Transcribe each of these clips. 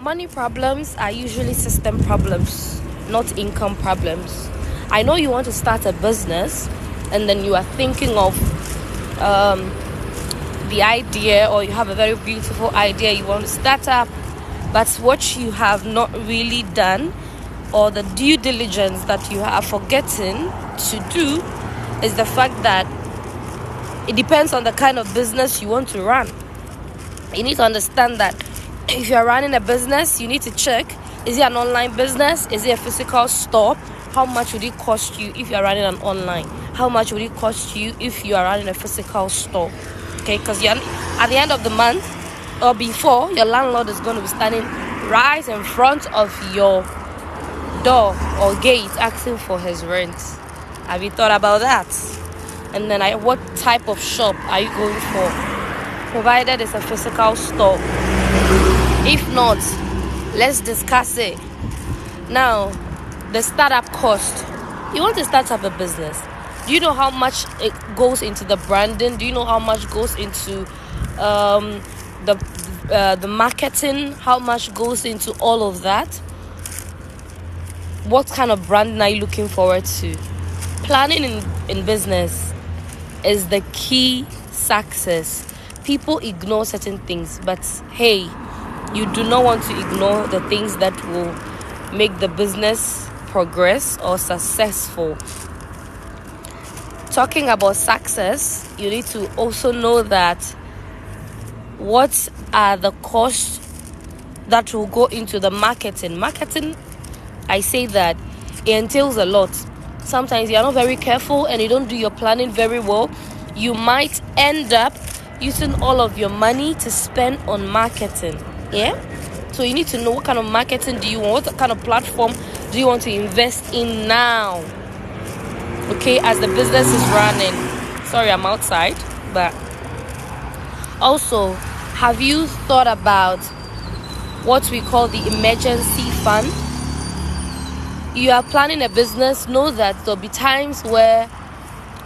Money problems are usually system problems, not income problems. I know you want to start a business and then you are thinking of the idea, or you have a very beautiful idea you want to start up, but what you have not really done, or the due diligence that you are forgetting to do, is the fact that it depends on the kind of business you want to run. You need to understand that if you're running a business, you need to check, is it an online business? Is it a physical store? How much would it cost you if you're running an online? How much would it cost you if you are running a physical store? Okay, because at the end of the month or before, your landlord is going to be standing right in front of your door or gate asking for his rent. Have you thought about that? And then what type of shop are you going for? Provided it's a physical store. If not, let's discuss it. Now, the startup cost. You want to start up a business. Do you know how much it goes into the branding? Do you know how much goes into the marketing? How much goes into all of that? What kind of branding are you looking forward to? Planning in business is the key success. People ignore certain things, but hey, you do not want to ignore the things that will make the business progress or successful. Talking about success, you need to also know that what are the costs that will go into the marketing. Marketing, I say that it entails a lot. Sometimes you're not very careful and you don't do your planning very well. You might end up using all of your money to spend on marketing. Yeah? So you need to know what kind of marketing do you want, what kind of platform do you want to invest in now? Okay, as the business is running. Sorry, I'm outside, but also, have you thought about what we call the emergency fund? You are planning a business, know that there'll be times where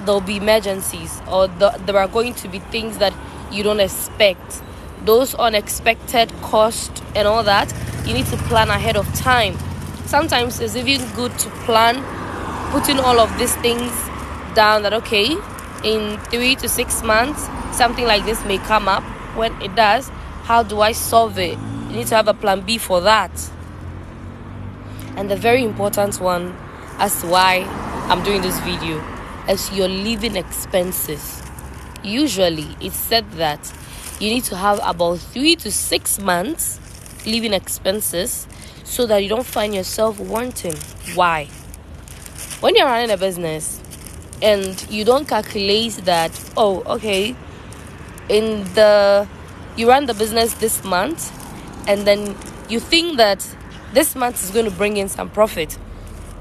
there'll be emergencies, or there are going to be things that you don't expect. Those unexpected costs and all that, you need to plan ahead of time. Sometimes it's even good to plan, putting all of these things down, that okay, in 3 to 6 months, something like this may come up. When it does, how do I solve it? You need to have a plan B for that. And the very important one, as to why I'm doing this video, is your living expenses. Usually, it's said that you need to have about 3 to 6 months living expenses so that you don't find yourself wanting. Why? When you're running a business and you don't calculate that, oh, okay, you run the business this month, and then you think that this month is going to bring in some profit.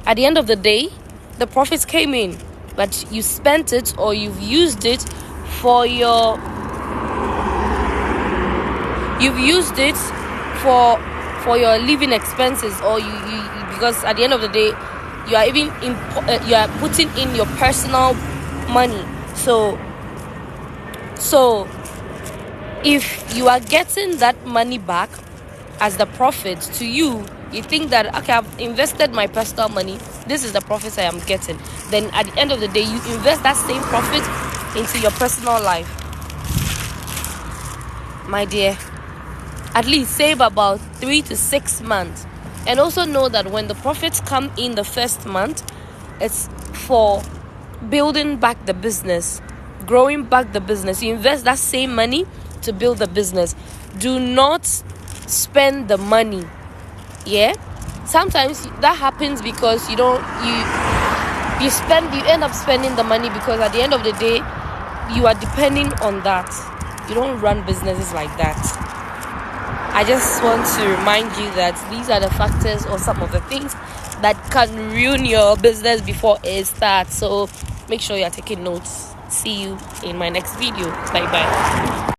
At the end of the day, the profits came in, but you spent it, or you've used it for your living expenses, or you because at the end of the day, you are even you are putting in your personal money. So if you are getting that money back as the profit to you, you think that, okay, I've invested my personal money, this is the profit I am getting. Then at the end of the day, you invest that same profit into your personal life. My dear, at least save about 3 to 6 months. And also know that when the profits come in the first month, it's for building back the business, growing back the business. You invest that same money to build the business. Do not spend the money. Yeah? Sometimes that happens because you end up spending the money, because at the end of the day, you are depending on that. You don't run businesses like that. I just want to remind you that these are the factors, or some of the things that can ruin your business before it starts. So make sure you're taking notes. See you in my next video. Bye bye.